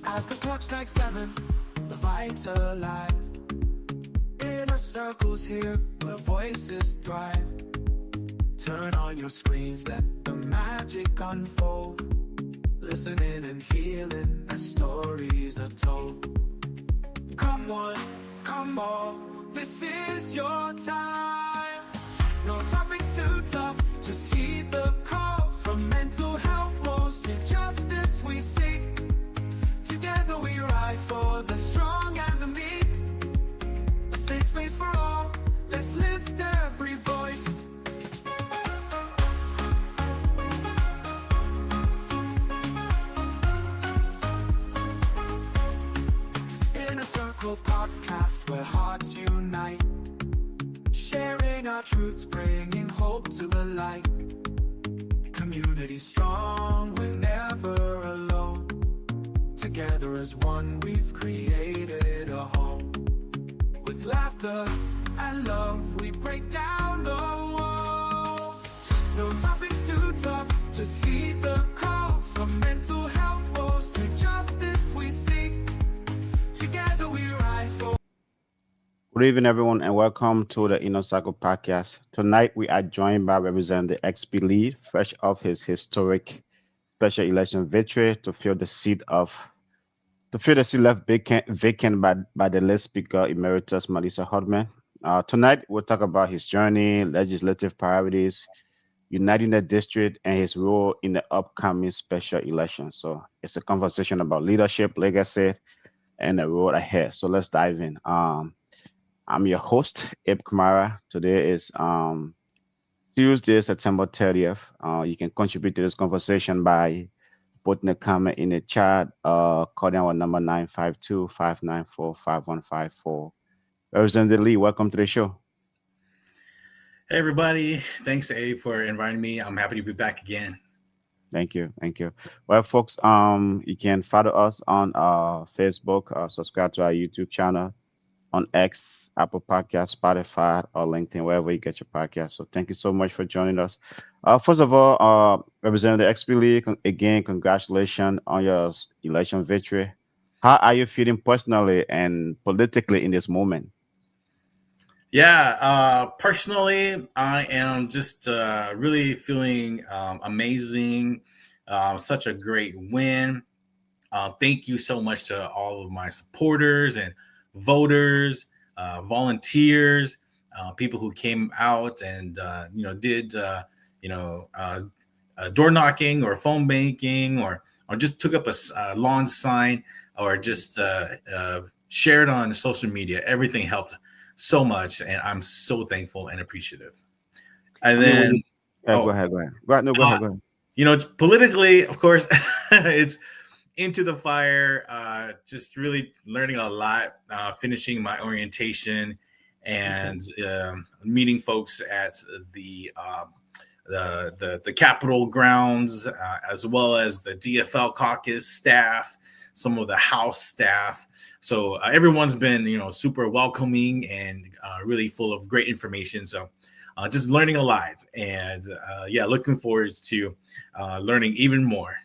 As the clock strikes 7, the fight's alive. Inner circles here where voices thrive. Turn on your screens, let the magic unfold. Listening and healing as stories are told. Come on, come on, this is your time. No topics too tough, just heed the calls. From mental health woes to justice we seek. Together we rise for the strong and the meek. A safe space for all, let's lift every voice. Inner Circle podcast where hearts unite. Sharing our truths, bringing hope to the light. Community strong, we're never alone. Together as one, we've created a home. With laughter and love, we break down the walls. No topics too tough, just heed the calls. From mental health woes to justice we seek. Together we rise for. Good evening, everyone, and welcome to the Inner Circle podcast. Tonight, we are joined by Representative XP Lee, fresh off his historic special election victory to fill the seat left vacant by the late Speaker Emeritus Melissa Hoffman. Tonight, we'll talk about his journey, legislative priorities, uniting the district, and his role in the upcoming special election. So it's a conversation about leadership, legacy, and the road ahead. So let's dive in. I'm your host, Abe Kamara. Today is Tuesday, September 30th. You can contribute to this conversation by putting a comment in the chat, calling our number 952-594-5154. Representative Lee, welcome to the show. Hey, everybody. Thanks, Abe, for inviting me. I'm happy to be back again. Thank you. Well, folks, you can follow us on Facebook, subscribe to our YouTube channel, on X, Apple Podcasts, Spotify, or LinkedIn, wherever you get your podcast. So thank you so much for joining us. First of all, Representative XP Lee, again, congratulations on your election victory. How are you feeling personally and politically in this moment? Yeah, personally, I am just really feeling amazing. Such a great win. Thank you so much to all of my supporters and voters, volunteers, people who came out and did door knocking or phone banking or just took up a lawn sign or just shared on social media. Everything helped so much, and I'm so thankful and appreciative. And then go ahead. Go ahead. Politically, of course, it's into the fire, just really learning a lot, finishing my orientation and meeting folks at the Capitol grounds, as well as the DFL caucus staff, some of the House staff. So everyone's been, super welcoming and really full of great information. So just learning a lot, and looking forward to learning even more.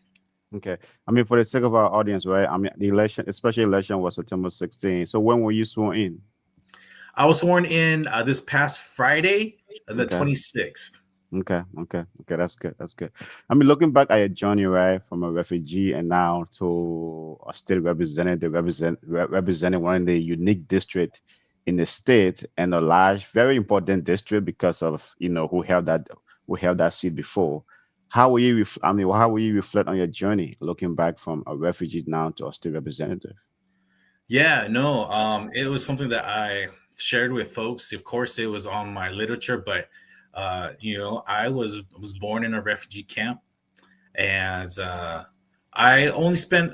Okay. I mean, for the sake of our audience, right? I mean, the special election was September 16th. So when were you sworn in? I was sworn in this past Friday, the 26th. Okay. That's good. I mean, looking back at your journey, right, from a refugee and now to a state representative, representing one of the unique district in the state and a large, very important district because of who held that seat before. How will you reflect on your journey looking back from a refugee now to a state representative? Yeah, no, it was something that I shared with folks. Of course, it was on my literature, but I was born in a refugee camp, and I only spent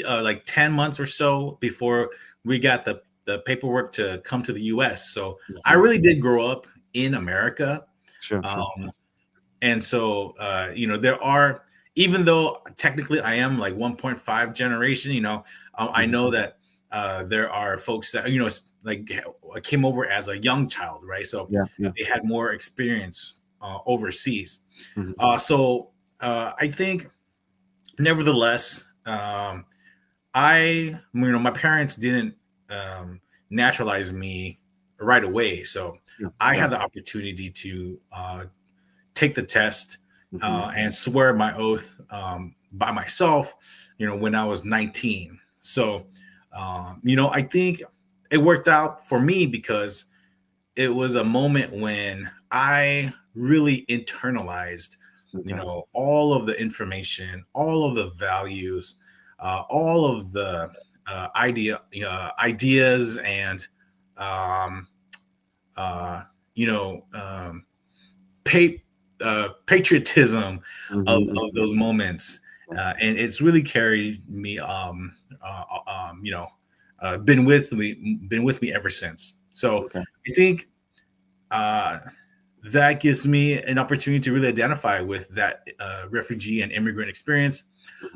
like 10 months or so before we got the paperwork to come to the U.S. So I really did grow up in America. Sure. And so, there are, even though technically I am like 1.5 generation, I know that there are folks that, like came over as a young child, right? So they had more experience overseas. So I think, nevertheless, my parents didn't naturalize me right away, so I had the opportunity to take the test and swear my oath by myself, when I was 19. So, I think it worked out for me because it was a moment when I really internalized, all of the information, all of the values, all of the ideas and, patriotism of those moments, and it's really carried me. Been with me ever since. So I think that gives me an opportunity to really identify with that refugee and immigrant experience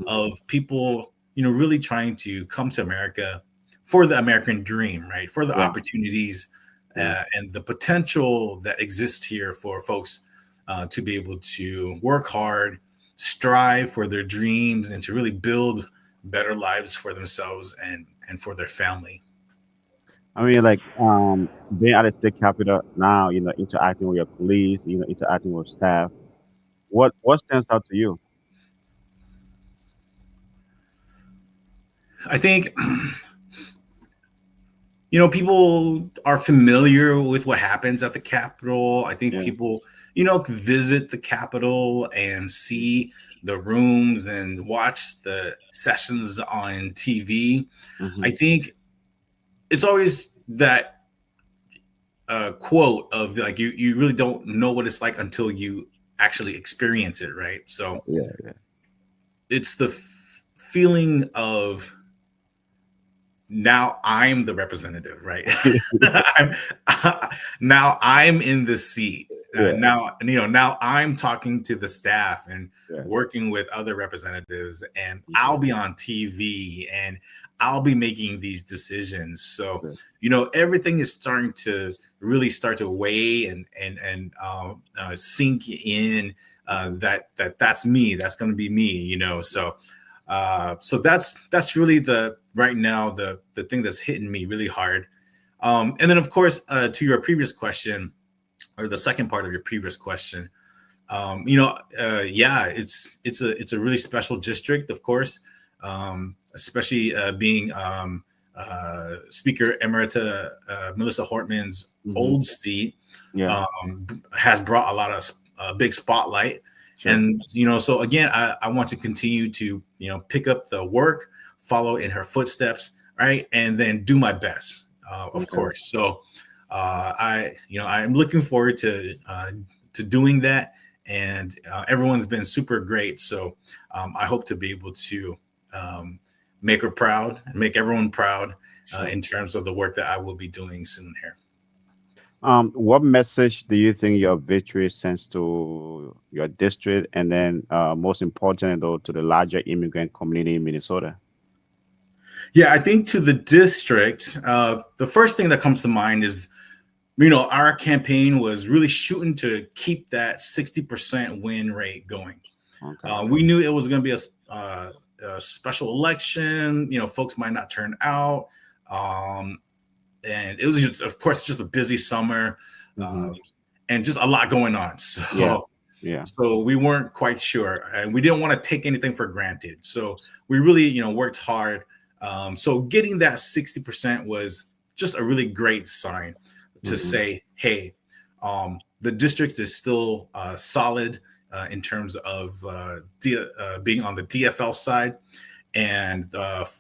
of people, really trying to come to America for the American dream, right? For the opportunities and the potential that exists here for folks to be able to work hard, strive for their dreams, and to really build better lives for themselves and for their family. I mean, like being at the state capitol now, interacting with your police, interacting with staff. What stands out to you? I think, people are familiar with what happens at the Capitol. I think people, visit the Capitol and see the rooms and watch the sessions on TV. I think it's always that quote of like, you really don't know what it's like until you actually experience it, right? So it's the feeling of, now I'm the representative, right? Now I'm in the seat. Now I'm talking to the staff and working with other representatives, and I'll be on TV and I'll be making these decisions. So, everything is starting to really start to weigh and sink in that's me. That's going to be me, So, so that's really right now the thing that's hitting me really hard. And then, of course, to your previous question, or the second part of your previous question, it's a really special district, of course, especially being Speaker Emerita Melissa Hortman's old seat, has brought a lot of big spotlight. Sure. And, so again, I want to continue to, pick up the work, follow in her footsteps, right? And then do my best, of course. So I'm looking forward to doing that. And everyone's been super great. So I hope to be able to make her proud and make everyone proud in terms of the work that I will be doing soon here. What message do you think your victory sends to your district, and then most important, though, to the larger immigrant community in Minnesota? Yeah, I think to the district, the first thing that comes to mind is, our campaign was really shooting to keep that 60% win rate going. We knew it was going to be a special election. Folks might not turn out. And it was just, of course, just a busy summer and just a lot going on. So, so we weren't quite sure, and we didn't want to take anything for granted. So we really, worked hard. So getting that 60% was just a really great sign to say, hey, the district is still solid in terms of being on the DFL side, and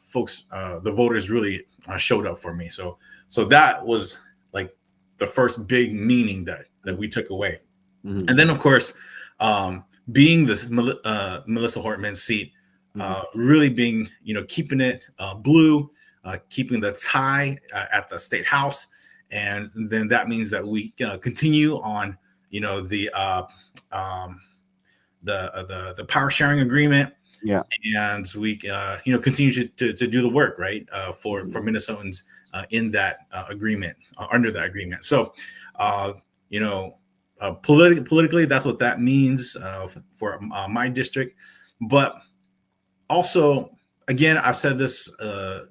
folks, the voters really showed up for me. So that was like the first big meaning that we took away. And then, of course, being the Melissa Hortman seat, really being, keeping it blue, keeping the tie at the state house. And then that means that we continue on, the power sharing agreement. Yeah, and we continue to do the work, right, for Minnesotans in that agreement, under that agreement. So, politically, that's what that means for my district. But also, again, I've said this, a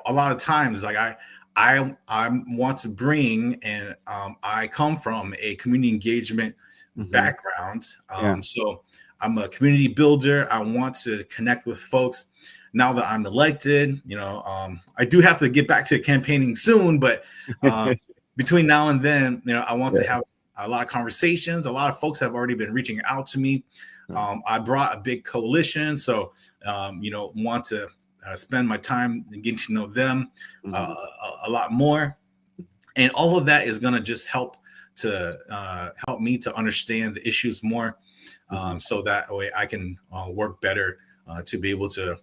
lot of times. Like I want to bring, and I come from a community engagement background. So I'm a community builder. I want to connect with folks. Now that I'm elected, I do have to get back to campaigning soon, but between now and then, I want to have a lot of conversations. A lot of folks have already been reaching out to me. I brought a big coalition, so want to spend my time and getting to know them a lot more, and all of that is going to just help me to understand the issues more, so that way I can work better to be able to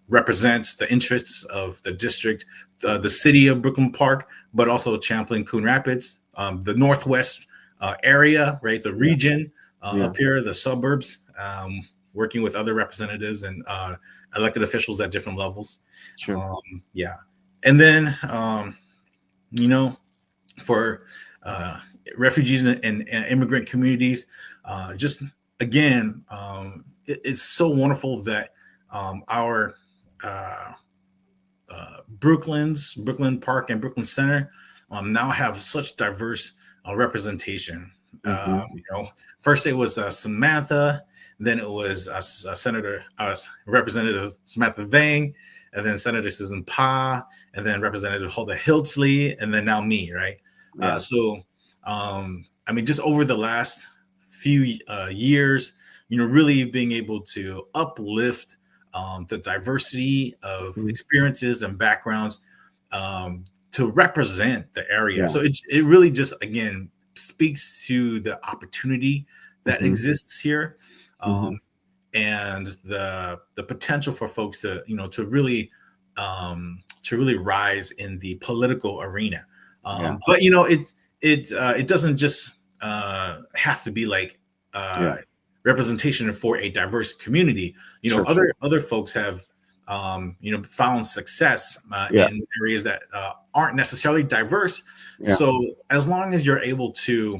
represent the interests of the district, the city of Brooklyn Park, but also Champlain, Coon Rapids, the Northwest area, right? The region up here, the suburbs, working with other representatives and elected officials at different levels. Sure. And then, for refugees and immigrant communities, just again, it's so wonderful that our Brooklyn Park and Brooklyn Center now have such diverse representation. First it was Samantha, then it was Representative Samantha Vang, and then Senator Susan Pa, and then Representative Huldah Hiltsley, and then now me, right? Just over the last few years, really being able to uplift the diversity of experiences and backgrounds to represent the area. So it really just, again, speaks to the opportunity that exists here, and the potential for folks to really rise in the political arena. But it doesn't just have to be like representation for a diverse community. Other folks have found success in areas that aren't necessarily diverse. So as long as you're able to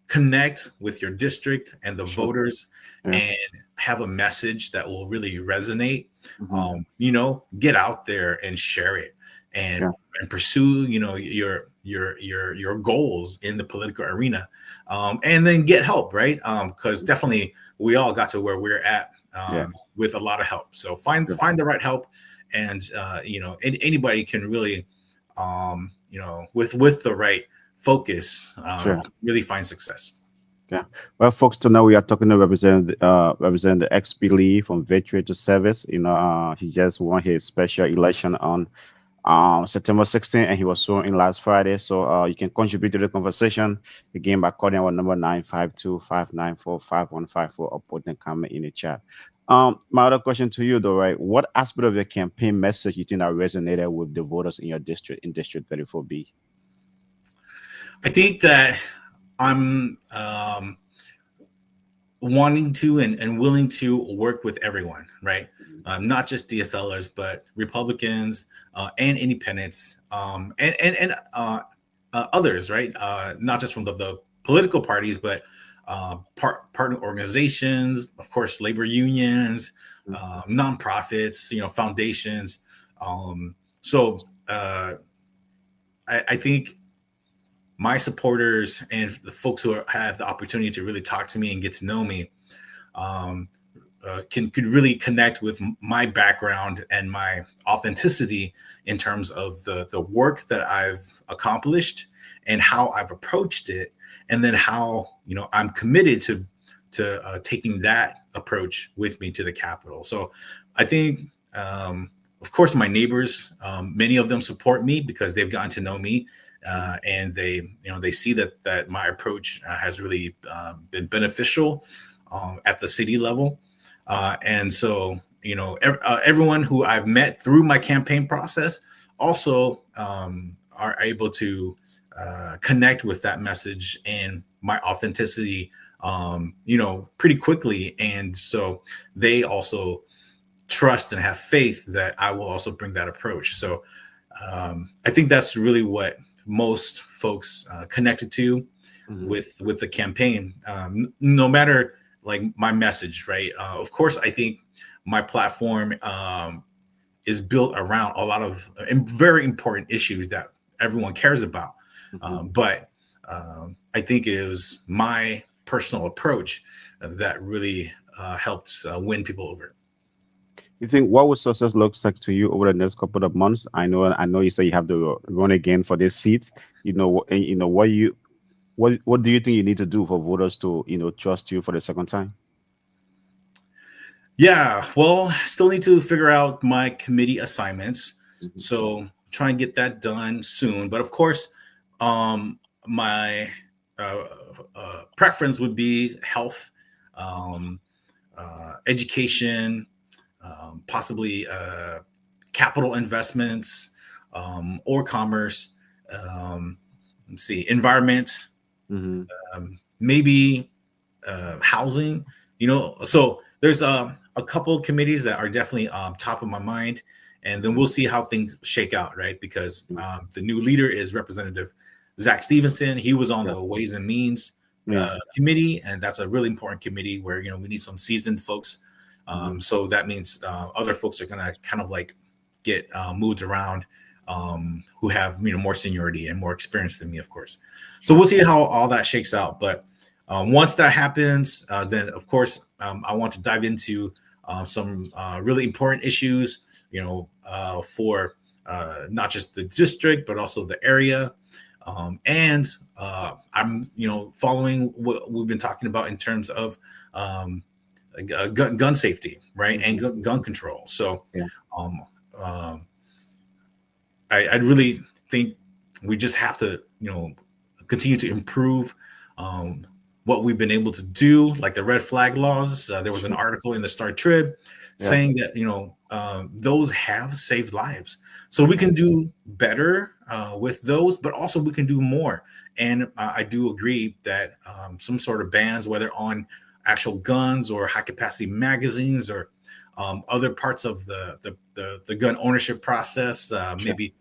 connect with your district and the voters and have a message that will really resonate, get out there and share it and pursue your goals in the political arena, and then get help, right? Because definitely we all got to where we're at with a lot of help. So find the right help, and anybody can really with the right focus really find success. Well, folks, tonight we are talking to represent the XP Lee from Victory to Service. He just won his special election on September 16th, and he was sworn in last Friday. So you can contribute to the conversation again by calling our number 952-594-5154 or putting a comment in the chat. My other question to you, though, right? What aspect of your campaign message you think that resonated with the voters in your district, in District 34B? I think that I'm wanting to and willing to work with everyone, right? Not just DFLers, but Republicans and independents, and others, right? Not just from the political parties, but partner organizations, of course, labor unions, nonprofits, foundations. I think my supporters and the folks who have the opportunity to really talk to me and get to know me could really connect with my background and my authenticity in terms of the work that I've accomplished and how I've approached it, and then how I'm committed to taking that approach with me to the Capitol. So I think, of course, my neighbors, many of them support me because they've gotten to know me. And they see that my approach has really been beneficial at the city level, and so everyone who I've met through my campaign process also are able to connect with that message and my authenticity, pretty quickly, and so they also trust and have faith that I will also bring that approach. So I think that's really what most folks connected to with the campaign, no matter like my message, right? Of course, I think my platform is built around a lot of very important issues that everyone cares about. But I think it was my personal approach that really helped win people over. You think what would success looks like to you over the next couple of months? I know you say you have to run again for this seat. What do you think you need to do for voters to trust you for the second time? Yeah, well, still need to figure out my committee assignments. Mhm. So try and get that done soon. But of course, my preference would be health, um, education, possibly capital investments, or commerce. Let's see, environment, Mm-hmm. maybe housing. So there's a couple of committees that are definitely top of my mind, and then we'll see how things shake out, right? Because the new leader is Representative Zach Stevenson. He was on Yeah. the Ways and Means Yeah. committee, and that's a really important committee where we need some seasoned folks. So that means other folks are gonna kind of like get moved around, who have more seniority and more experience than me, of course. So we'll see how all that shakes out. But once that happens, then of course I want to dive into some really important issues, for not just the district but also the area. And I'm, following what we've been talking about in terms of gun safety, right, and gun control. So, Yeah. I really think we just have to, continue to improve what we've been able to do, like the red flag laws. There was an article in the Star Trib saying that those have saved lives. So we can do better with those, but also we can do more. And I do agree that some sort of bans, whether on actual guns or high capacity magazines or other parts of the gun ownership process, maybe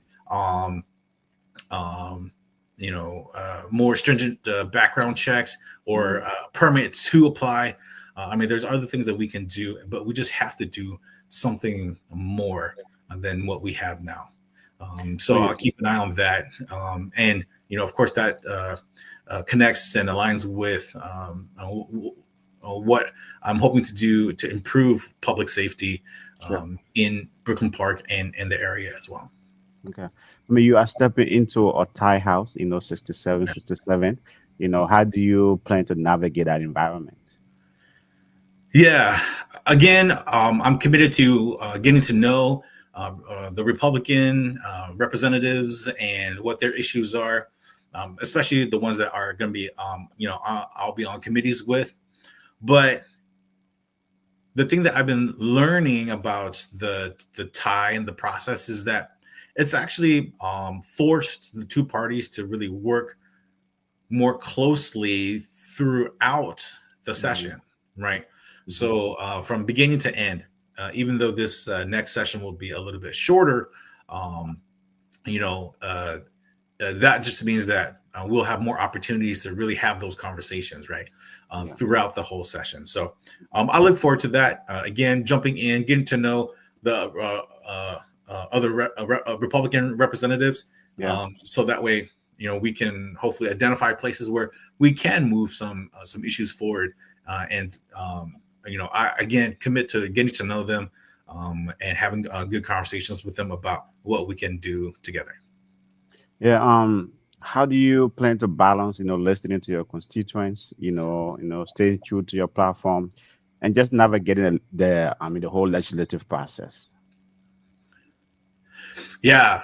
more stringent background checks or permit to apply. There's other things that we can do, but we just have to do something more than what we have now. So I'll keep an eye on that. And, of course, that connects and aligns with what I'm hoping to do to improve public safety in Brooklyn Park and the area as well. Okay. You are stepping into a Thai house, 67. How do you plan to navigate that environment? Yeah. Again, I'm committed to getting to know the Republican representatives and what their issues are, especially the ones that are going to be, I'll be on committees with. But the thing that I've been learning about the Thai and the process is that it's actually forced the two parties to really work more closely throughout the session, right? So from beginning to end, even though this next session will be a little bit shorter, that just means that we'll have more opportunities to really have those conversations, right, throughout the whole session. So I look forward to that. Again, jumping in, getting to know the other Republican representatives, so that way, we can hopefully identify places where we can move some issues forward, and I again commit to getting to know them and having good conversations with them about what we can do together. Yeah. How do you plan to balance, listening to your constituents, staying true to your platform, and just navigating the whole legislative process? Yeah.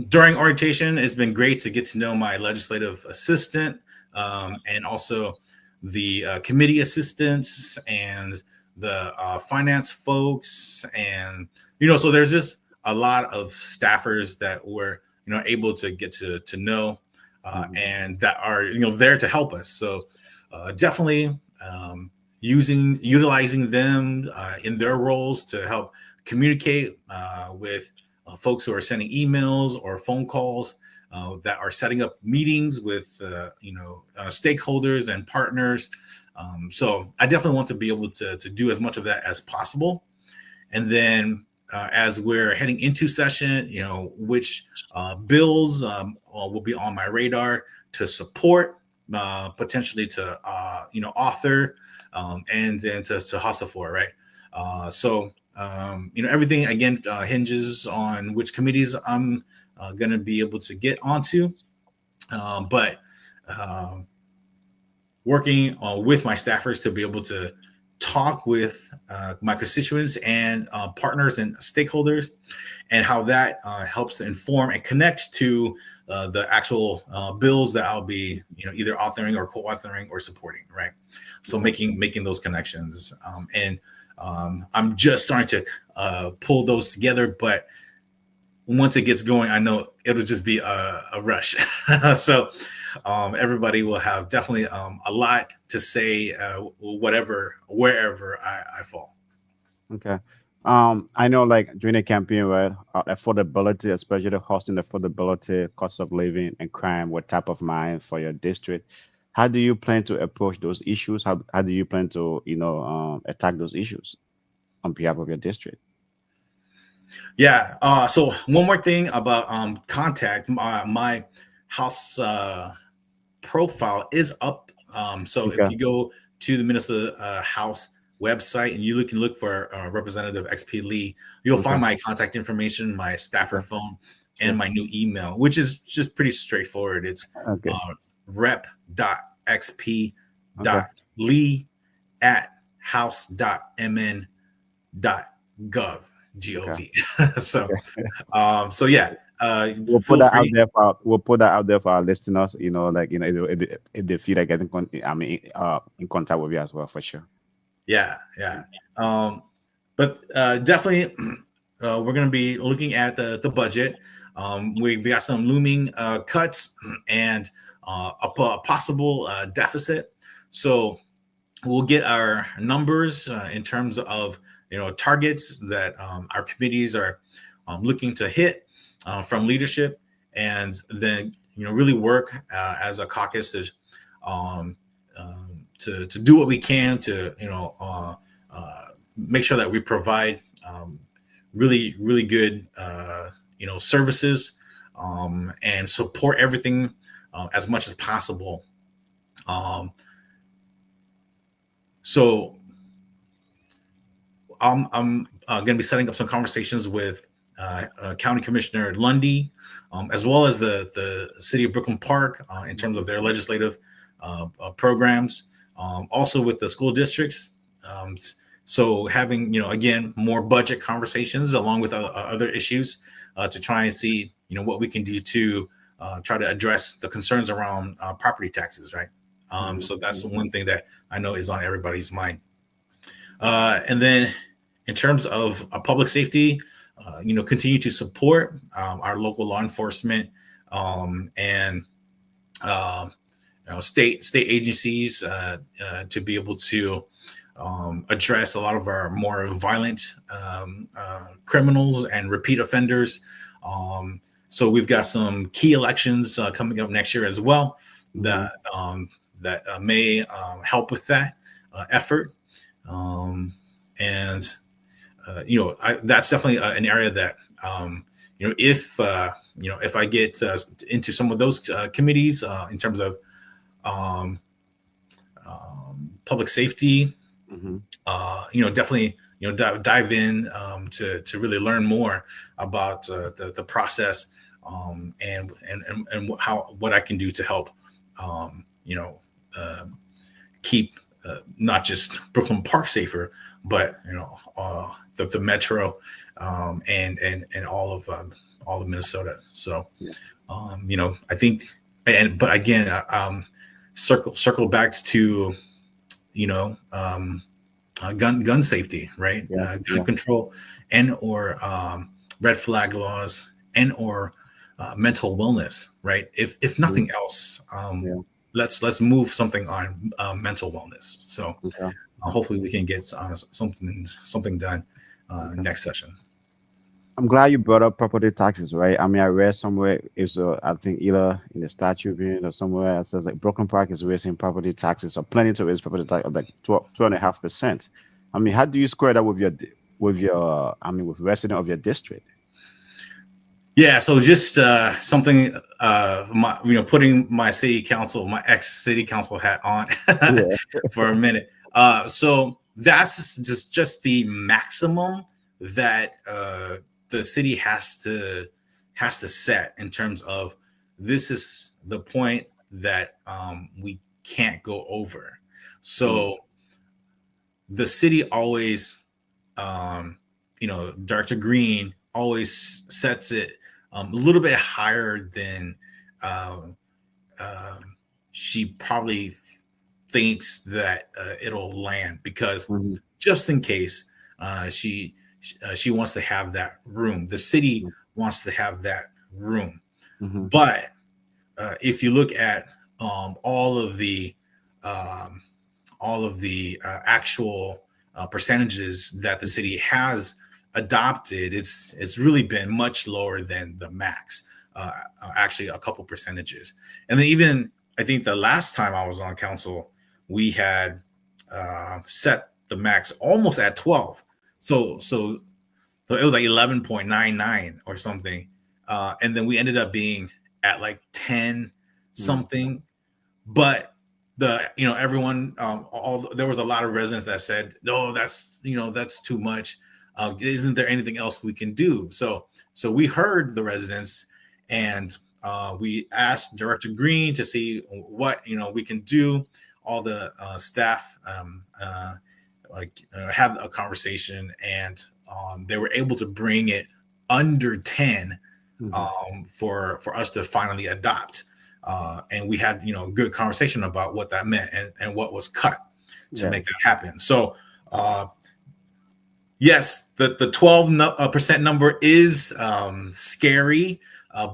During orientation, it's been great to get to know my legislative assistant, and also the committee assistants and the finance folks. And, so there's just a lot of staffers that were, able to get to know and that are, there to help us. So definitely utilizing them in their roles to help communicate with folks who are sending emails or phone calls, that are setting up meetings with stakeholders and partners, So I definitely want to be able to do as much of that as possible. And then as we're heading into session, which bills will be on my radar to support, potentially to author, and then to hustle for, right? So everything again hinges on which committees I'm going to be able to get onto, but working with my staffers to be able to talk with my constituents and partners and stakeholders, and how that helps to inform and connect to the actual bills that I'll be either authoring or co-authoring or supporting, right? So making those connections, and I'm just starting to pull those together, but once it gets going, I know it'll just be a rush. So everybody will have definitely a lot to say, wherever I fall. Okay. I know, like during the campaign, right, affordability, especially the hosting, affordability, cost of living, and crime were top of mind for your district. How do you plan to approach those issues? How do you plan to, attack those issues on behalf of your district? Yeah. So one more thing about contact. My house profile is up. So Okay. if you go to the Minnesota House website and you can look for Representative XP Lee, you'll find my contact information, my staffer phone, and my new email, which is just pretty straightforward. It's rep.xp.lee@house.mn.gov. Gov. So yeah. We'll put that out there for our listeners. If they feel like getting in contact with you as well, for sure. Yeah. But definitely, we're going to be looking at the budget. We've got some looming cuts and a possible deficit. So we'll get our numbers in terms of targets that our committees are looking to hit from leadership, and then really work as a caucus to do what we can to make sure that we provide really good services and support everything as much as possible. So I'm going to be setting up some conversations with County Commissioner Lundy, as well as the City of Brooklyn Park in terms of their legislative programs, also with the school districts. So having, again, more budget conversations along with other issues to try and see, what we can do to try to address the concerns around property taxes, right? So that's one thing that I know is on everybody's mind. And then in terms of public safety, continue to support our local law enforcement and state agencies to be able to address a lot of our more violent criminals and repeat offenders. So we've got some key elections coming up next year as well that may help with that effort. And that's definitely an area that if I get into some of those committees in terms of public safety, definitely dive in to really learn more about the process and what I can do to help keep not just Brooklyn Park safer, but the metro and all of Minnesota. So I think, but again, circle back to gun safety, right? Gun control and or red flag laws and or mental wellness, right? If nothing else, let's move something on mental wellness. So hopefully we can get something done next session. I'm glad you brought up property taxes, right? I mean, I read somewhere it's I think either in the statute being or somewhere it says like Brooklyn Park is raising property taxes or planning to raise property tax of like 12.5%. I mean, how do you square that with your I mean with resident of your district? Yeah, so just something, putting my ex city council hat on Yeah. for a minute. So that's just the maximum that the city has to set in terms of this is the point that we can't go over. Mm, So the city always, Director Green always sets it a little bit higher than uh, uh, she probably thinks that it'll land, because mhm, just in case she wants to have that room. The city wants to have that room, mhm, but if you look at all of the um, actual percentages that the city has adopted, it's really been much lower than the max. Actually, a couple percentages, and then even I think the last time I was on council, we had set the max almost at 12. So it was like 11.99 or something, and then we ended up being at like 10 mm, something. But everyone, all there was a lot of residents that said, no, that's too much. Isn't there anything else we can do? So we heard the residents, and we asked Director Green to see what we can do. All the staff have a conversation, and they were able to bring it under 10 mhm. for us to finally adopt. And we had good conversation about what that meant, and what was cut to Yeah. make that happen. So yes, the 12% number is scary,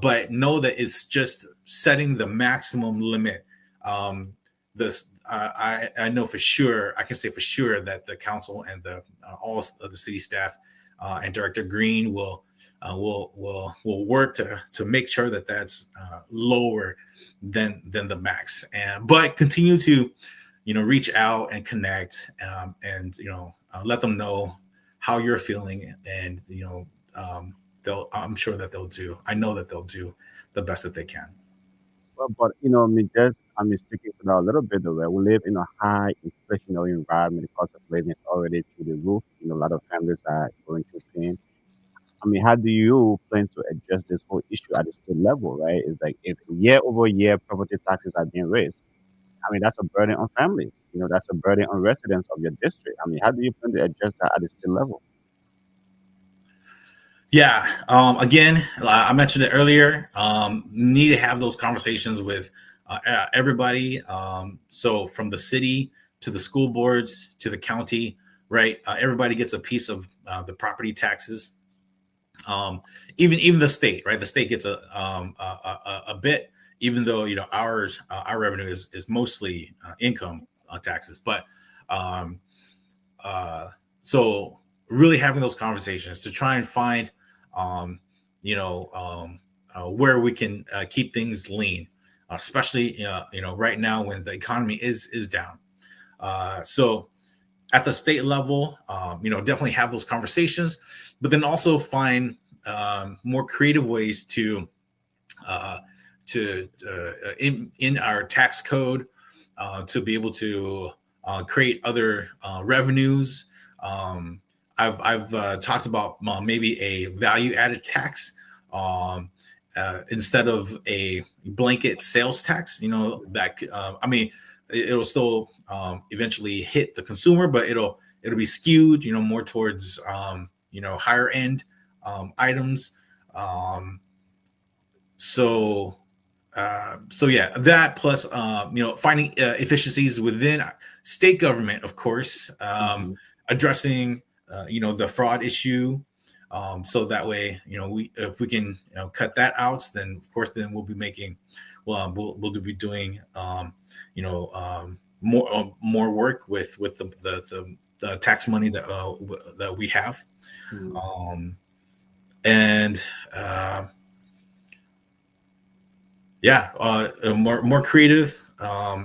but know that it's just setting the maximum limit. Um, the I, I know for sure, I can say for sure that the council and the all of the city staff and Director Green will work to make sure that that's lower than the max, and but continue to reach out and connect, and let them know how you're feeling, and they'll I'm sure that they'll do I know that they'll do the best that they can. Well, but I mean, I mean, sticking to that a little bit, though, right? We live in a high inflationary environment. The cost of living is already through the roof. A lot of families are going through pain. I mean, how do you plan to address this whole issue at the state level, right? It's like if year over year property taxes are being raised, I mean, that's a burden on families. That's a burden on residents of your district. I mean, how do you plan to address that at the state level? Yeah. Again, I mentioned it earlier. Need to have those conversations with everybody. So from the city to the school boards to the county, right? Everybody gets a piece of the property taxes. Even the state, right? The state gets a bit, even though our revenue is mostly income taxes. But um, so really having those conversations to try and find um, where we can keep things lean, especially right now when the economy is down. So at the state level, definitely have those conversations, but then also find more creative ways uh, in our tax code to be able to create other revenues. Um, I've talked about maybe a value added tax, instead of a blanket sales tax. That I mean, it'll still eventually hit the consumer, but it'll be skewed, more towards higher end items. Um, so so yeah, that plus finding efficiencies within state government, of course, Hmm. addressing the fraud issue. So that way, we if we can cut that out, then of course then we'll be making we'll be doing more work with the tax money that we have. Hmm. Um, and yeah, more creative, uh,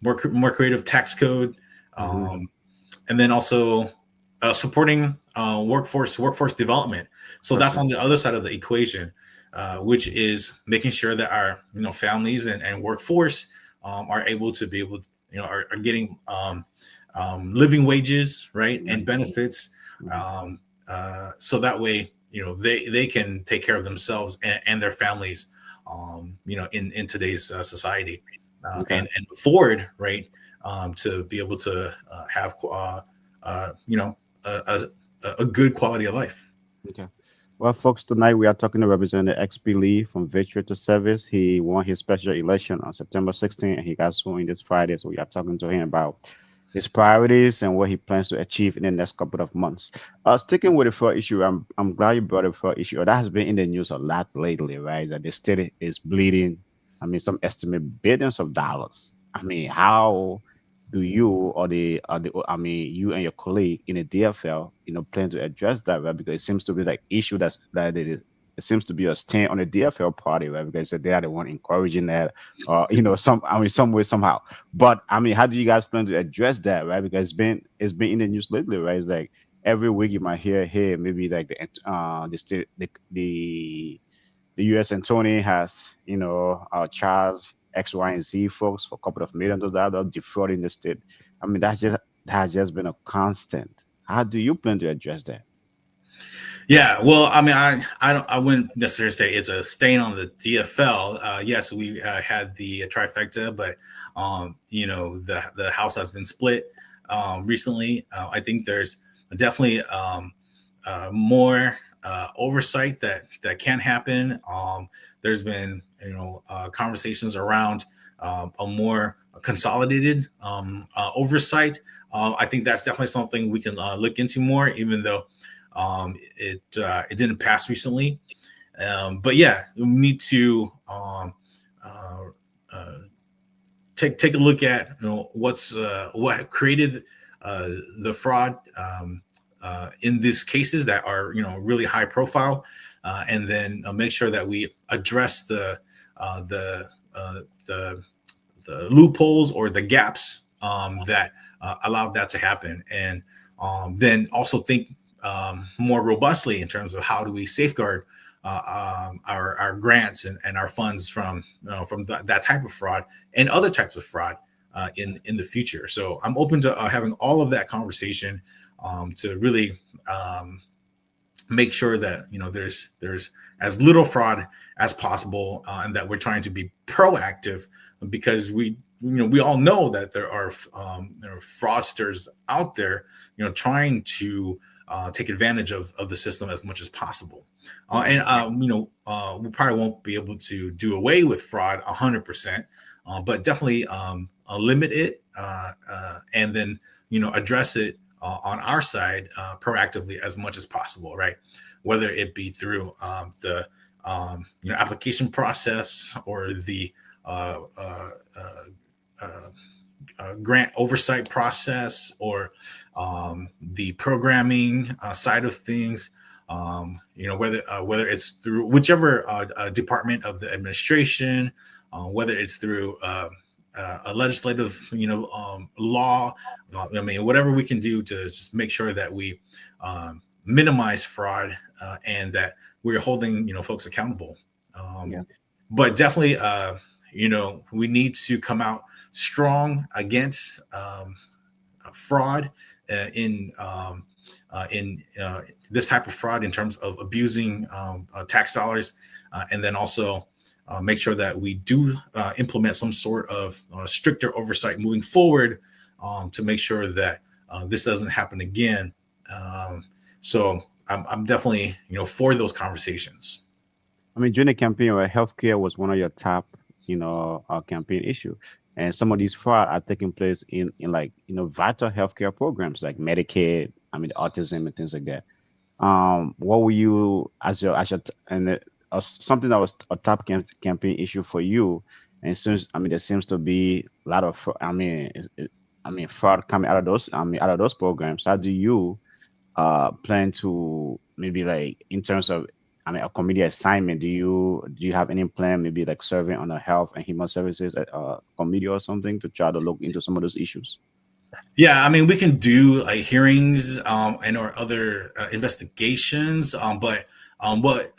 more creative tax code, Mm-hmm. um, and then also supporting workforce development. So that's Perfect. on the other side of the equation, which is making sure that our families and workforce are able to be able to, are getting living wages, right, and Right. benefits, Mm-hmm. um, so that way they can take care of themselves and their families, in today's society, Okay. and afford, right, to be able to have a, a good quality of life. Okay. Well, folks, tonight we are talking to Representative XP Lee from Victory to Service. He won his special election on September 16th, and he got sworn in this Friday. So we are talking to him about his priorities and what he plans to achieve in the next couple of months. Sticking with the fraud issue, I'm glad you brought up the fraud issue. That has been in the news a lot lately, right? That the state is bleeding. I mean, some estimate billions of dollars. I mean, how do you or the I mean you and your colleague in the DFL, plan to address that, right? Because it seems to be like issue it seems to be a stand on the DFL party, right? Because they are the one encouraging that, some way somehow. But I mean, how do you guys plan to address that, right? Because it's been in the news lately, right? It's like every week you might hear, hey, maybe like the state the U.S. attorney has, charged X, Y, and Z folks for a couple of millions of dollars defrauding the state. I mean, that has just been a constant. How do you plan to address that? Yeah, well, I mean, I wouldn't necessarily say it's a stain on the DFL. Yes, we had the trifecta, but the house has been split recently. I think there's definitely more oversight that can happen. There's been conversations around a more consolidated oversight. I think that's definitely something we can look into more, even though it didn't pass recently. But yeah, we need to uh, uh, take a look at what created the fraud in these cases that are really high profile, and then make sure that we address uh, the uh, the the loopholes or the gaps that allowed that to happen, and then also think more robustly in terms of how do we safeguard our grants and our funds from that type of fraud and other types of fraud in the future. So I'm open to having all of that conversation to really make sure that there's as little fraud as possible, and that we're trying to be proactive, because we all know that there are fraudsters out there trying to take advantage of the system as much as possible. And we probably won't be able to do away with fraud 100%, but definitely limit it, and then address it on our side proactively as much as possible, right? Whether it be through the application process or the uh, uh, uh, uh, grant oversight process, or the programming side of things. Whether it's through whichever department of the administration, whether it's through a legislative, law. I mean, whatever we can do to just make sure that we minimize fraud, and that we're holding folks accountable. Um, Yeah. but definitely, we need to come out strong against fraud in this type of fraud in terms of abusing tax dollars, and then also make sure that we do implement some sort of stricter oversight moving forward, to make sure that this doesn't happen again. So I'm definitely for those conversations. I mean, during the campaign, right, healthcare was one of your top, campaign issue, and some of these fraud are taking place in like vital healthcare programs like Medicaid. I mean, autism and things like that. What were you something that was a top campaign issue for you? And since I mean, there seems to be a lot of, I mean, fraud coming out of those, out of those programs. How do you plan to maybe like in terms of I mean a committee assignment? Do you have any plan maybe like serving on a health and human services committee or something to try to look into some of those issues? Yeah, I mean, we can do like hearings and or other investigations, but what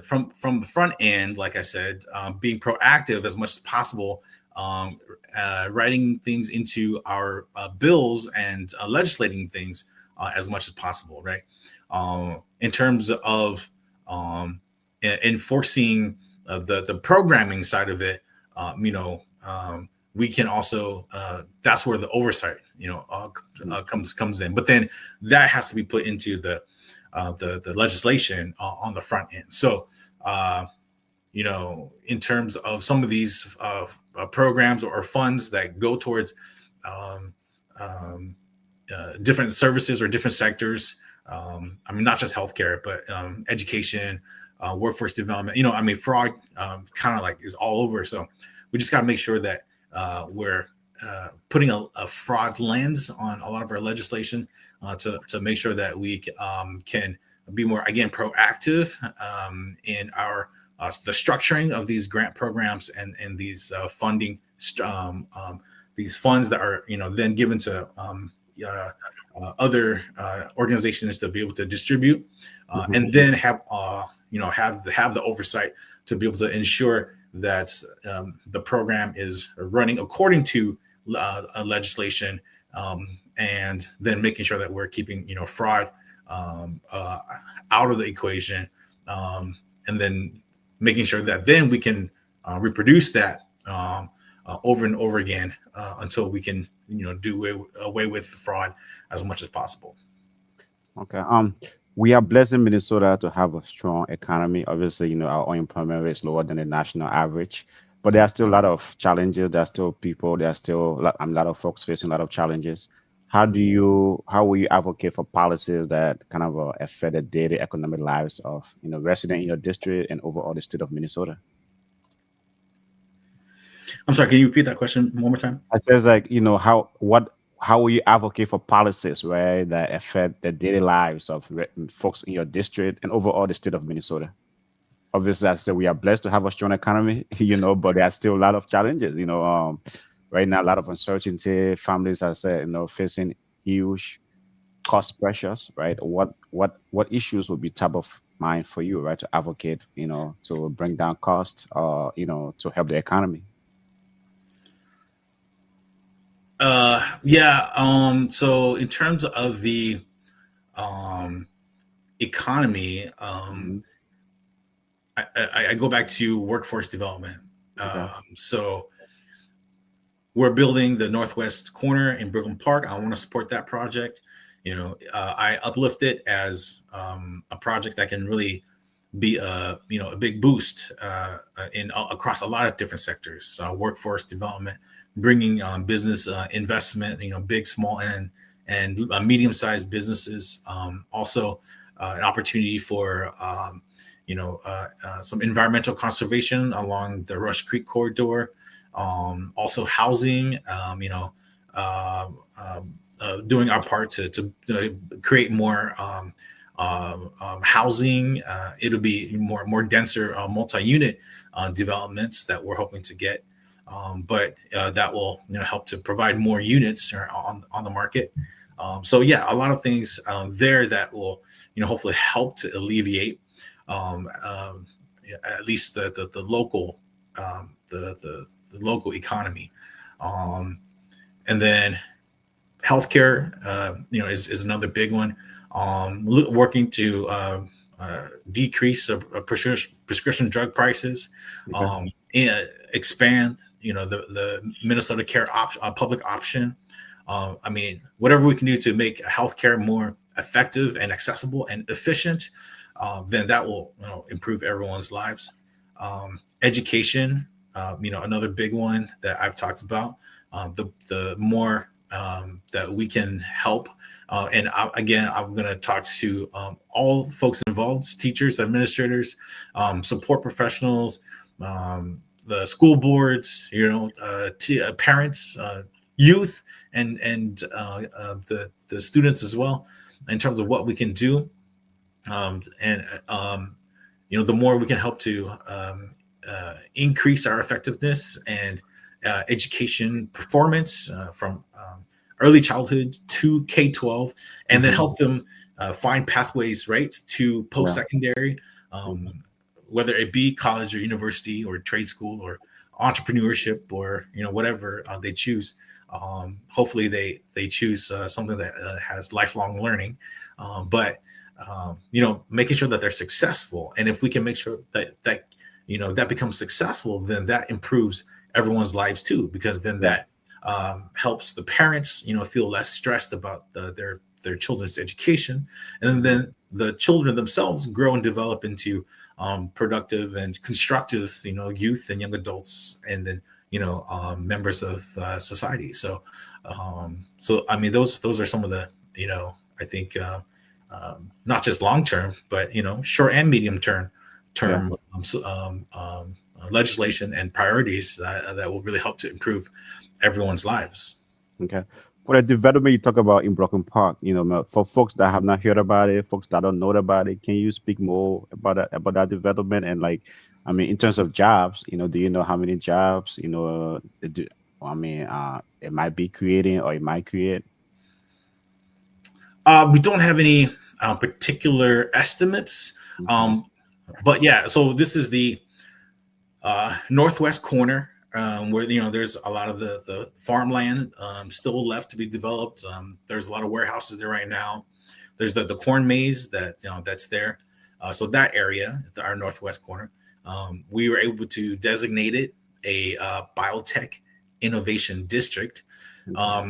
from the front end, like I said, being proactive as much as possible, writing things into our bills and legislating things as much as possible, right? In terms of enforcing the programming side of it, we can also that's where the oversight comes in, but then that has to be put into the legislation on the front end. So in terms of some of these programs or funds that go towards um, um, different services or different sectors, I mean not just healthcare but education, workforce development, I mean fraud kind of like is all over. So we just got to make sure that we're putting a fraud lens on a lot of our legislation to make sure that we can be more, again, proactive in our the structuring of these grant programs and these funding, these funds that are then given to other organizations to be able to distribute, and then have the oversight to be able to ensure that the program is running according to legislation, and then making sure that we're keeping fraud out of the equation, and then making sure that then we can reproduce that over and over again until we can do away with fraud as much as possible. Okay. We are blessed in Minnesota to have a strong economy. Obviously, our unemployment rate is lower than the national average, but there are still a lot of challenges. There are still people. There are still a lot of folks facing a lot of challenges. How will you advocate for policies that kind of affect the daily economic lives of residents in your district and overall the state of Minnesota? I'm sorry, can you repeat that question one more time? I says like how will you advocate for policies, right, that affect the daily lives of folks in your district and overall the state of Minnesota? Obviously, I said we are blessed to have a strong economy, but there are still a lot of challenges. Right now, a lot of uncertainty. Families, as I said, facing huge cost pressures, right? What issues would be top of mind for you, right, to advocate, to bring down costs, or to help the economy? Yeah. So in terms of the um, economy, Hmm. I go back to workforce development. Okay. So we're building the northwest corner in Brooklyn Park. I want to support that project. I uplift it as a project that can really be a big boost in across a lot of different sectors. Workforce development, bringing business investment, big, small, and medium-sized businesses. Also, an opportunity for some environmental conservation along the Rush Creek corridor. Also, housing. Uh, Doing our part to create more housing. It'll be more denser multi-unit developments that we're hoping to get, but that will help to provide more units on the market. So yeah, a lot of things there that will hopefully help to alleviate at least the local the local economy, and then healthcare, is another big one. Working to decrease prescription drug prices, Okay. expand, the Minnesota Care public option. I mean, whatever we can do to make healthcare more effective and accessible and efficient, then that will improve everyone's lives. Education, another big one that I've talked about. The more that we can help. Again, I'm going to talk to all folks involved: teachers, administrators, support professionals, the school boards, parents, youth, and the students as well. in terms of what we can do, and the more we can help to increase our effectiveness and education performance from early childhood to K-12, and then help them find pathways, right, to post-secondary, whether it be college or university or trade school or entrepreneurship or whatever they choose. Hopefully they choose something that has lifelong learning, but making sure that they're successful. And if we can make sure that becomes successful, then that improves everyone's lives too, because then that helps the parents feel less stressed about their children's education, and then the children themselves grow and develop into productive and constructive youth and young adults, and then members of society. So I mean, those are some of the I think not just long term, but short and medium term legislation and priorities that will really help to improve everyone's lives. Okay. For the development you talk about in Broken Park, for folks that have not heard about it, folks that don't know about it, can you speak more about that development? And in terms of jobs, do you know how many jobs, it might be creating or it might create? We don't have any particular estimates, but yeah. So this is the northwest corner, where there's a lot of the farmland still left to be developed. There's a lot of warehouses there right now. There's the corn maze that's there. So that area is our northwest corner. We were able to designate it a biotech innovation district.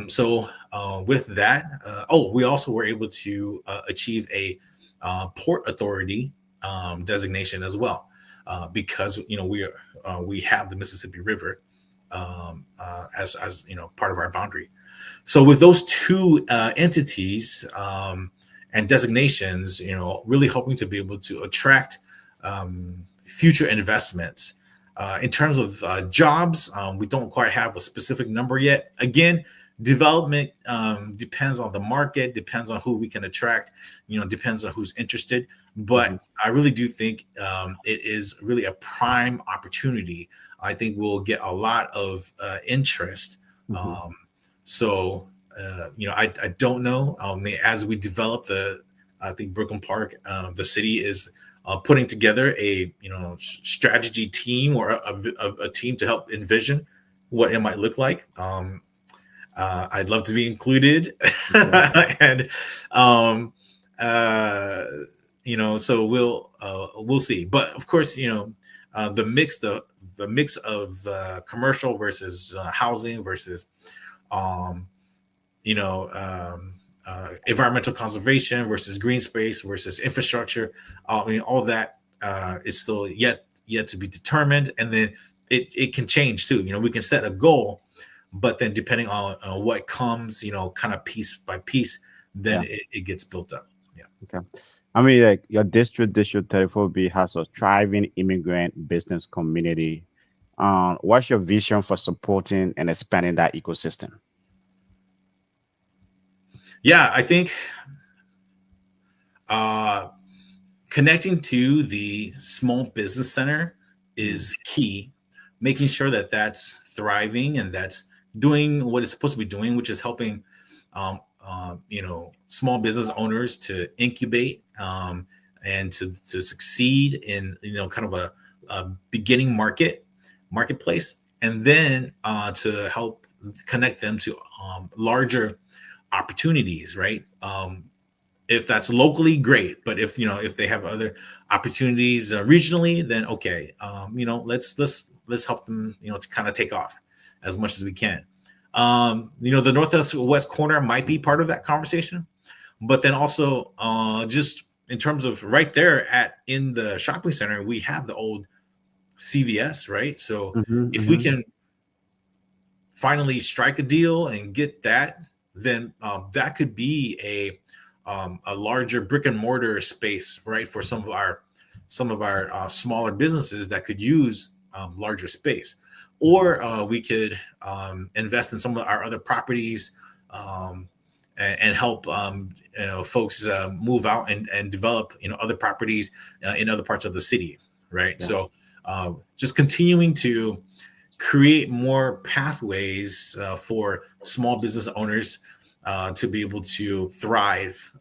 So with that, we also were able to achieve a port authority designation as well, because we have the Mississippi River as part of our boundary. So with those two entities and designations, really hoping to be able to attract future investments. In terms of jobs, we don't quite have a specific number yet. Again, development depends on the market, depends on who we can attract, depends on who's interested. But I really do think it is really a prime opportunity. I think we'll get a lot of interest. So I don't know. As we develop I think Brooklyn Park, the city is putting together a strategy team or a team to help envision what it might look like. I'd love to be included, and so we'll see. But of course, the mix of commercial versus housing versus environmental conservation versus green space versus infrastructure. All that is still yet to be determined, and then it can change too. We can set a goal, but then depending on what comes, kind of piece by piece, then it gets built up. Yeah. Okay. Your District 34B has a thriving immigrant business community. What's your vision for supporting and expanding that ecosystem? Yeah, I think connecting to the small business center is key. Making sure that that's thriving and that's doing what it's supposed to be doing, which is helping, small business owners to incubate and to succeed in, kind of a beginning marketplace, and then to help connect them to larger opportunities, right? If that's locally, great. But if they have other opportunities regionally, then okay, let's help them, to kind of take off as much as we can. The northwest corner might be part of that conversation, but then also just in terms of right there in the shopping center, we have the old CVS, right? So if we can finally strike a deal and get that, then that could be a larger brick and mortar space, right, for some of our smaller businesses that could use larger space. Or we could invest in some of our other properties and help folks move out and develop other properties in other parts of the city, right? Yeah. So just continuing to create more pathways for small business owners to be able to thrive,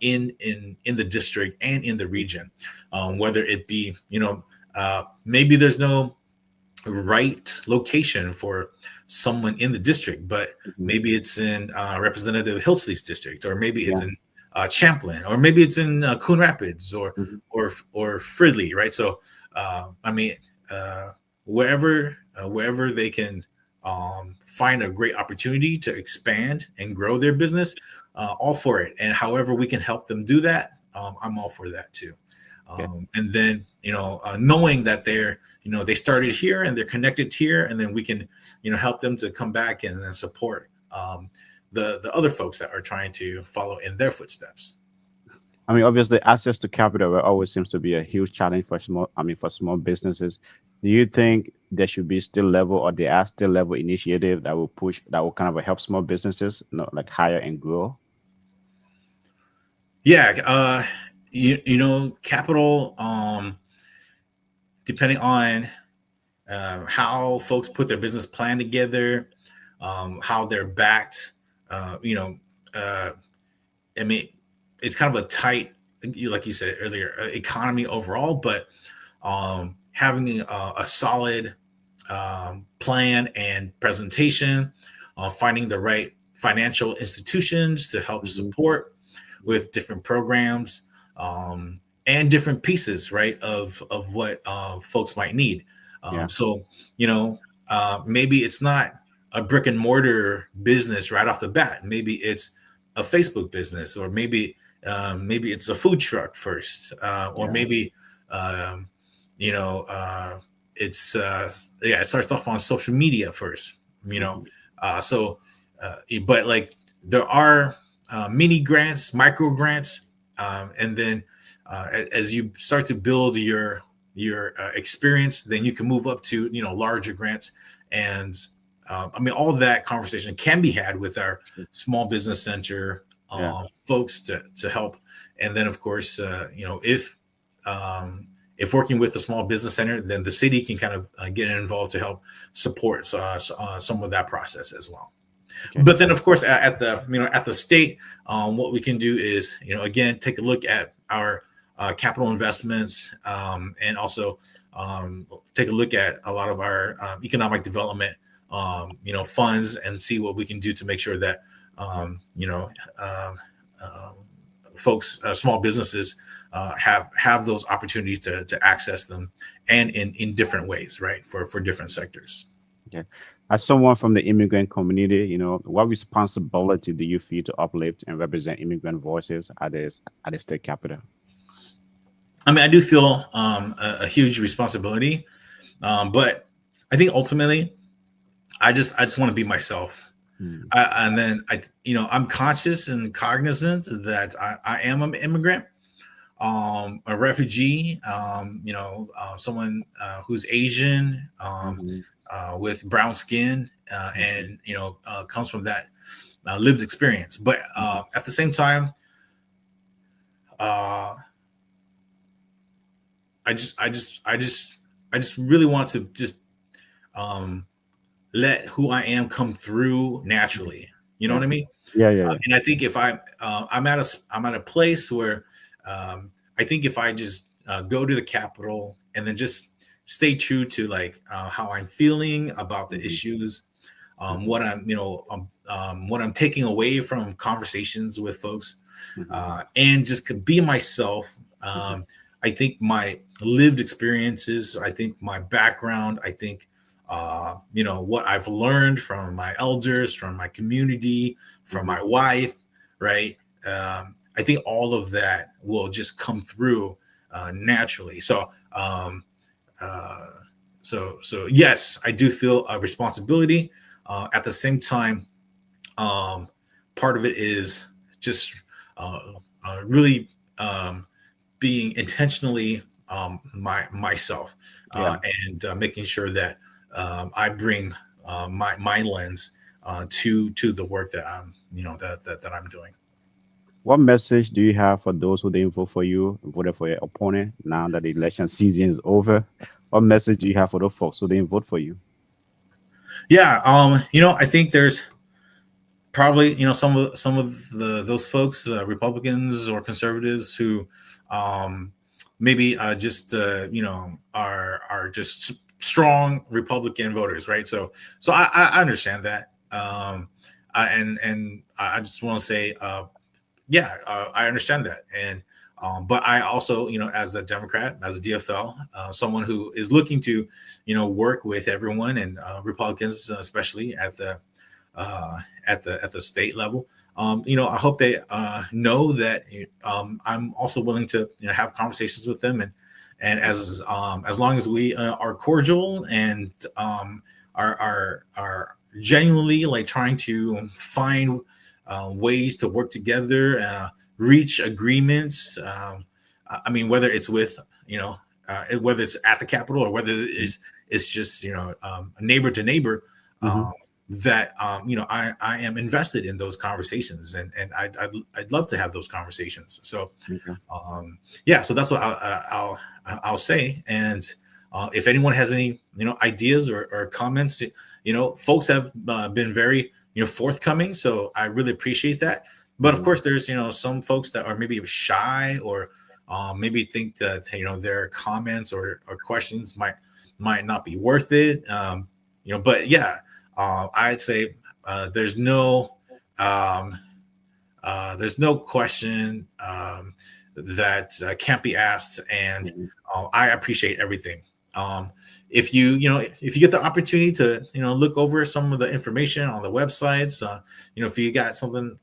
in the district and in the region, whether it be maybe there's no right location for someone in the district, but maybe it's in Representative Hilsley's district, or maybe it's in Champlin, or maybe it's in Coon Rapids, or Fridley, right? So wherever they can find a great opportunity to expand and grow their business, all for it. And however we can help them do that, I'm all for that too. And then knowing that they started here and they're connected here, and then we can help them to come back and then support the other folks that are trying to follow in their footsteps. I mean, obviously, access to capital always seems to be a huge challenge for small businesses. Do you think there should be still level initiative that will kind of help small businesses, like hire and grow? Yeah, capital, depending on how folks put their business plan together, how they're backed, it's kind of a tight, like you said earlier, economy overall, but having a solid plan and presentation, finding the right financial institutions to help support with different programs, and different pieces, right, of what folks might need. So, maybe it's not a brick and mortar business right off the bat. Maybe it's a Facebook business, or maybe it's a food truck first, or maybe it starts off on social media first. But like there are mini grants, micro grants, and then as you start to build your experience, then you can move up to larger grants. And all of that conversation can be had with our small business center folks to help. And then of course, if working with the small business center, then the city can kind of get involved to help support some of that process as well. Okay. But then, of course, at the state, what we can do is, again, take a look at our capital investments, and also take a look at a lot of our economic development, funds, and see what we can do to make sure that, folks, small businesses, have those opportunities to access them, and in different ways, right, for different sectors. Okay. As someone from the immigrant community, what responsibility do you feel to uplift and represent immigrant voices at the state capitol? I do feel a huge responsibility, but I think ultimately, I just want to be myself, and then I'm conscious and cognizant that I am an immigrant, a refugee, someone who's Asian, with brown skin, and comes from that lived experience. But at the same time, I just really want to just let who I am come through naturally. You know what I mean? Yeah. And I think if I'm at a place where I think if I just go to the Capitol and then just stay true to how I'm feeling about the issues, what I'm taking away from conversations with folks, and just be myself. I think my lived experiences, I think my background, I think what I've learned from my elders, from my community, from my wife, right? I think all of that will just come through naturally. So yes, I do feel a responsibility. At the same time, part of it is just really being intentionally myself, and making sure that I bring my lens to the work that I'm that I'm doing. What message do you have for those who didn't vote for you, voted for your opponent now that the election season is over? What message do you have for those folks who didn't vote for you? Yeah, I think there's probably some of those folks, Republicans or conservatives, who maybe just are just strong Republican voters, right? So I understand that, and I just want to say, I understand that, and but I also, as a Democrat, as a DFL, someone who is looking to, work with everyone, and Republicans especially at the state level. I hope they know that I'm also willing to have conversations with them, and as long as we are cordial and are genuinely like trying to find ways to work together, reach agreements. I mean, whether it's with whether it's at the Capitol or whether it's just neighbor to neighbor. That I am invested in those conversations, and I'd love to have those conversations. So so that's what I'll say. And if anyone has any ideas or comments, folks have been very forthcoming, so I really appreciate that. But of course, there's some folks that are maybe shy, or maybe think that their comments or questions might not be worth it. But yeah. I'd say there's no question that can't be asked, and I appreciate everything. If you get the opportunity to look over some of the information on the websites, if you got something,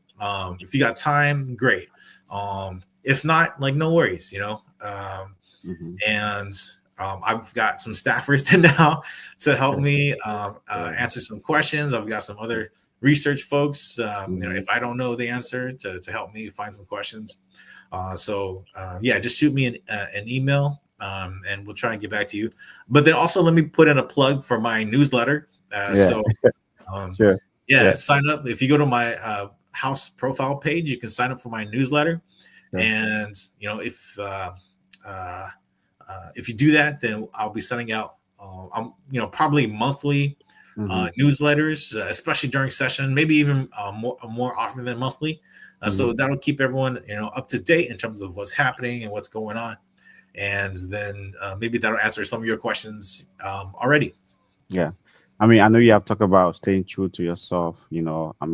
if you got time, great. If not, like, no worries, and I've got some staffers now to help me answer some questions. I've got some other research folks, if I don't know the answer, to help me find some questions. Just shoot me an email, and we'll try and get back to you. But then also, let me put in a plug for my newsletter. Sign up. If you go to my house profile page, you can sign up for my newsletter. And if you do that, then I'll be sending out, probably monthly newsletters, especially during session, maybe even more often than monthly. So that'll keep everyone, up to date in terms of what's happening and what's going on. And then maybe that'll answer some of your questions already. Yeah. I mean, I know you have talked about staying true to yourself,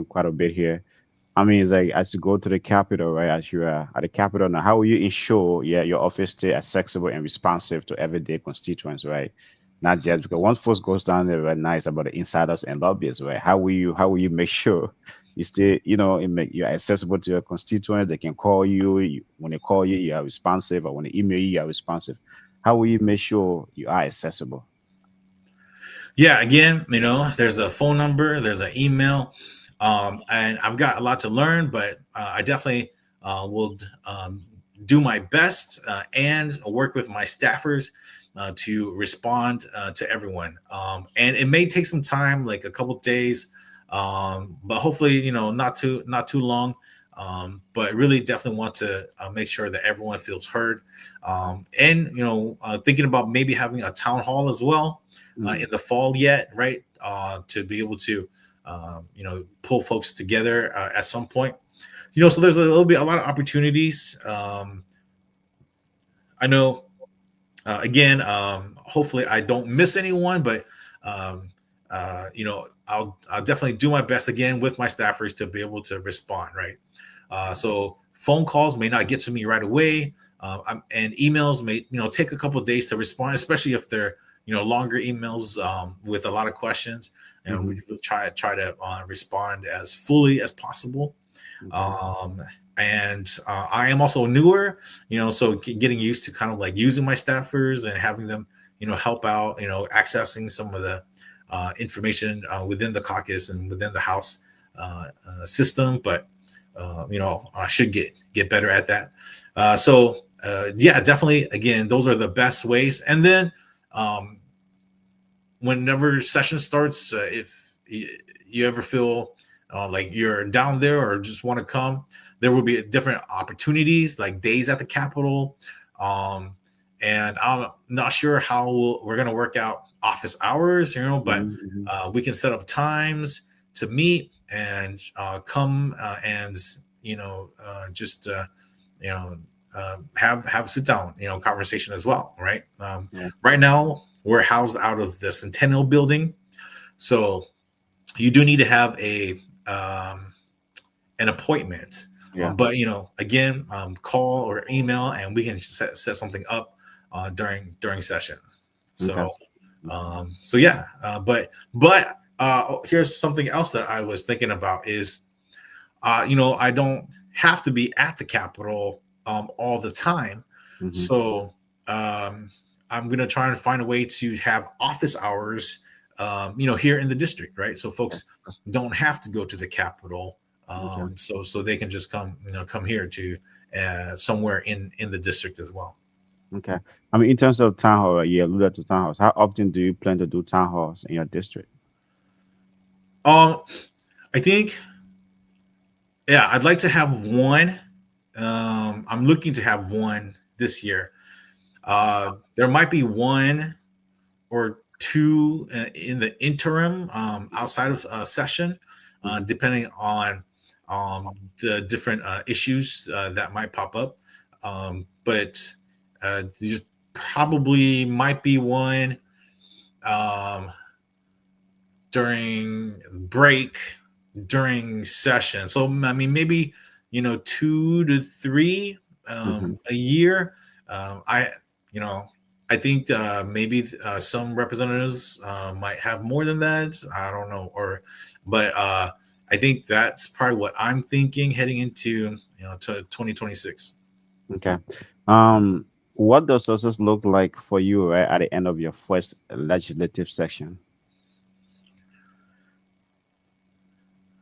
quite a bit here. I mean, it's like, as you go to the Capitol, right? As you are at the Capitol now, how will you ensure, your office stay accessible and responsive to everyday constituents, right? Not just because once folks goes down there, right, nice about the insiders and lobbyists, right? How will you make sure you stay, you're accessible to your constituents? They can call you. When they call you, you are responsive, or when they email you, you are responsive. How will you make sure you are accessible? Yeah, again, there's a phone number, there's an email. And I've got a lot to learn, but I definitely will do my best and work with my staffers to respond to everyone. And it may take some time, like a couple of days, but hopefully, not too long. But really definitely want to make sure that everyone feels heard. And thinking about maybe having a town hall as well in the fall yet, right? To be able to pull folks together at some point. So there's a lot of opportunities. I know. Again, hopefully I don't miss anyone, but I'll definitely do my best again with my staffers to be able to respond, right? So phone calls may not get to me right away, and emails may take a couple of days to respond, especially if they're longer emails with a lot of questions, and we will try to respond as fully as possible. And I am also newer, so getting used to kind of like using my staffers and having them, help out, accessing some of the information within the caucus and within the House system. But, I should get better at that. Definitely, again, those are the best ways. And then whenever session starts, if you ever feel like you're down there or just want to come, there will be different opportunities like days at the Capitol. And I'm not sure how we're going to work out office hours, but we can set up times to meet and come and just have a sit down conversation as well, right? Right now we're housed out of the Centennial Building, so you do need to have an appointment. But again, call or email, and we can set something up during session. So but here's something else that I was thinking about is I don't have to be at the Capitol all the time. So I'm going to try and find a way to have office hours here in the district, right? So folks don't have to go to the Capitol. So they can just come here to somewhere in the district as well. Okay. I mean, in terms of town hall, you alluded to town halls. How often do you plan to do town halls in your district? I think, I'd like to have one. I'm looking to have one this year. There might be one or two in the interim outside of session, depending on the different issues that might pop up. But there probably might be one during break, during session. So I mean, maybe 2 to 3 a year. I think maybe some representatives might have more than that. I don't know, but I think that's probably what I'm thinking heading into to 2026. Okay. What does success look like for you right at the end of your first legislative session?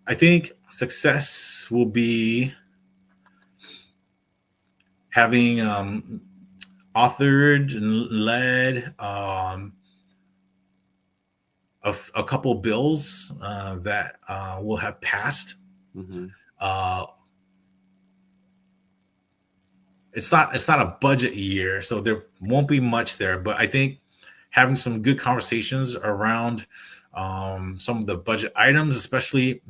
I think success will be having authored and led a couple bills that will have passed. It's not a budget year, so there won't be much there. But I think having some good conversations around some of the budget items, especially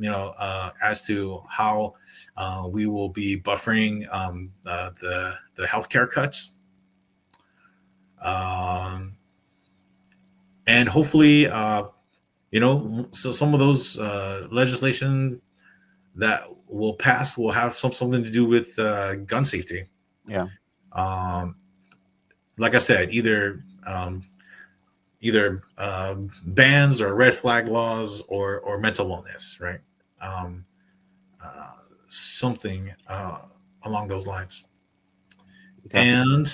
as to how we will be buffering the healthcare cuts, and hopefully so some of those legislation that will pass will have something to do with gun safety. Like I said, either bans or red flag laws or mental wellness, right? Something along those lines. And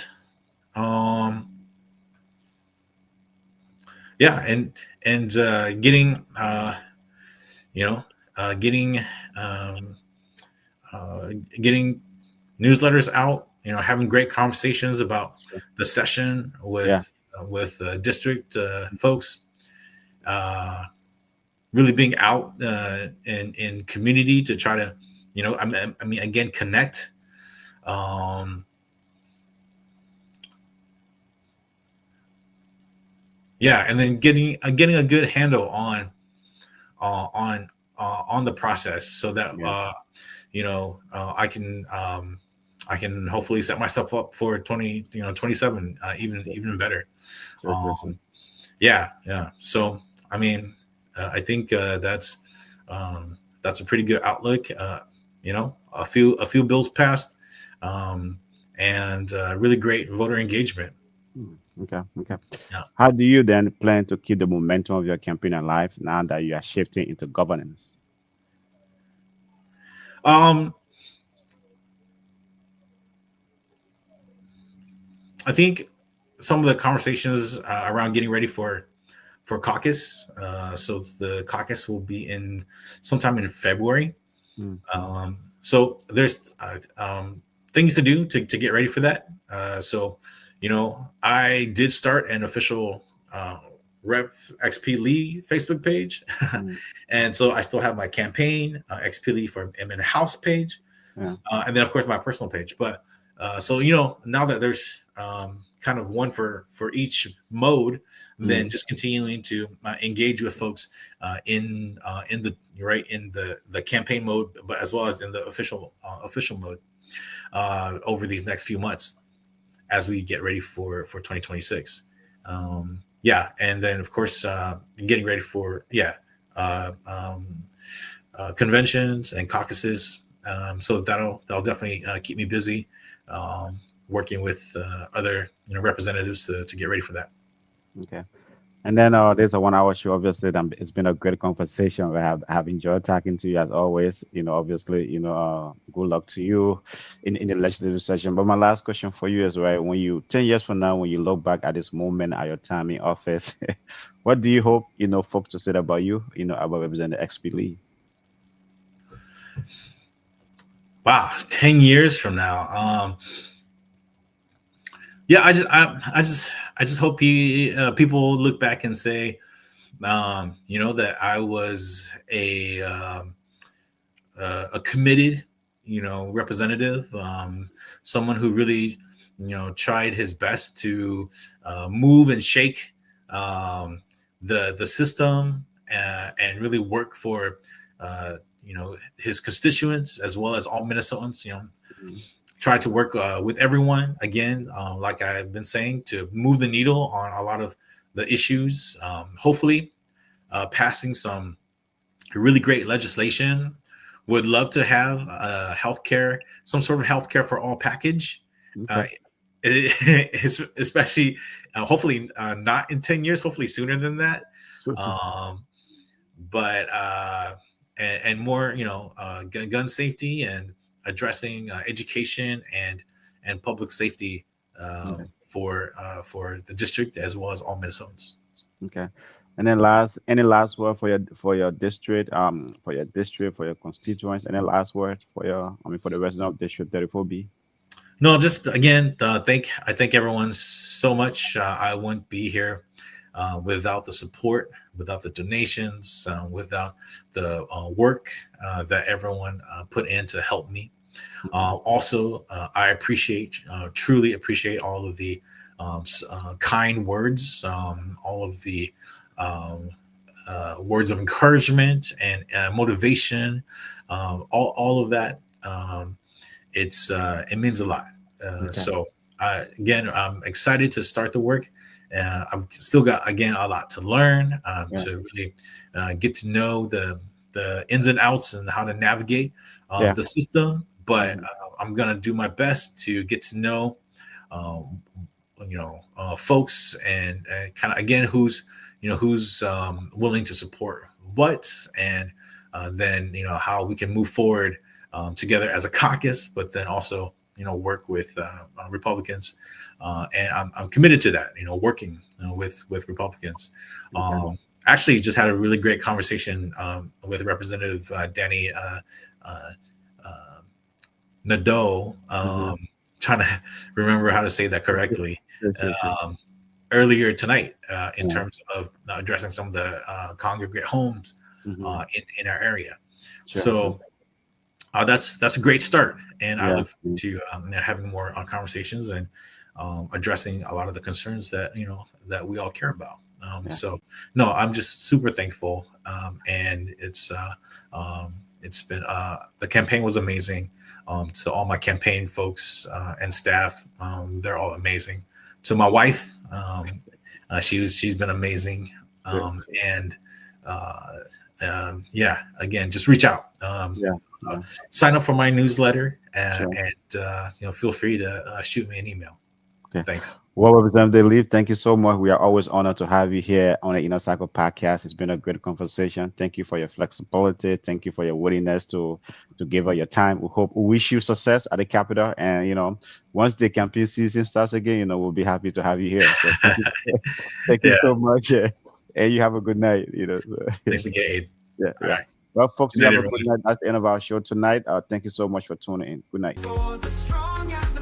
getting getting newsletters out, having great conversations about the session with district folks, really being out in community to try to, again, connect. And then getting a good handle on the process, so that I can hopefully set myself up for 2027 even better. So I mean, I think that's a pretty good outlook. A few bills passed, and really great voter engagement. Okay. How do you then plan to keep the momentum of your campaign alive now that you are shifting into governance? I think some of the conversations around getting ready for caucus. So the caucus will be in sometime in February. So there's things to do to get ready for that. So I did start an official Rep XP Lee Facebook page. And so I still have my campaign, XP Lee for in House page. And then, of course, my personal page. But so, now that there's kind of one for each mode, then just continuing to engage with folks in the campaign mode, but as well as in the official mode over these next few months as we get ready for 2026. And then, of course, getting ready for conventions and caucuses. So that'll definitely keep me busy, working with other representatives to get ready for that. Okay. And then there's a 1 hour show. Obviously, it's been a great conversation. I have enjoyed talking to you as always. Obviously, good luck to you in the legislative session. But my last question for you is, right, when you 10 years from now, when you look back at this moment at your time in office, what do you hope folks to say about you, about Representative XP Lee? Wow, 10 years from now. I just hope people look back and say, that I was a committed, representative, someone who really, tried his best to move and shake the system and really work for, his constituents as well as all Minnesotans. Try to work with everyone, again, like I've been saying, to move the needle on a lot of the issues. Hopefully, passing some really great legislation. Would love to have some sort of healthcare for all package, especially, hopefully not in 10 years, hopefully sooner than that. And more, gun safety and addressing education and public safety for the district as well as all Minnesotans. Okay. And then any last word for your district, for your constituents, any last word for the resident of District 34B? No, just again, I thank everyone so much. I wouldn't be here without the support, without the donations, without the work that everyone put in to help me. Also, I truly appreciate all of the kind words, all of the words of encouragement and motivation, all of that. It means a lot. So again, I'm excited to start the work. I've still got, again, a lot to learn, to really get to know the ins and outs and how to navigate the system. But I'm going to do my best to get to know, folks and kind of, again, who's willing to support what, and then, how we can move forward together as a caucus, but then also, work with Republicans. And I'm committed to that, working with Republicans. Actually just had a really great conversation with Representative Danny Nadeau, trying to remember how to say that correctly, earlier tonight in terms of addressing some of the congregate homes in our area. So that's a great start, and I look forward to having more conversations and addressing a lot of the concerns that that we all care about. So no, I'm just super thankful, and it's been the campaign was amazing. To all my campaign folks and staff, they're all amazing. To my wife, she's been amazing, and again, just reach out. Sign up for my newsletter, and feel free to shoot me an email. Okay. Thanks. Well, Representative Lee, thank you so much. We are always honored to have you here on the Inner Cycle podcast. It's been a great conversation. Thank you for your flexibility. Thank you for your willingness to give us your time. We wish you success at the Capitol. And, once the campaign season starts again, we'll be happy to have you here. So thank you so much. And you have a good night. Thanks again. Yeah. Right. Well, folks, we have a good night. That's the end of our show tonight. Thank you so much for tuning in. Good night. For the strong and the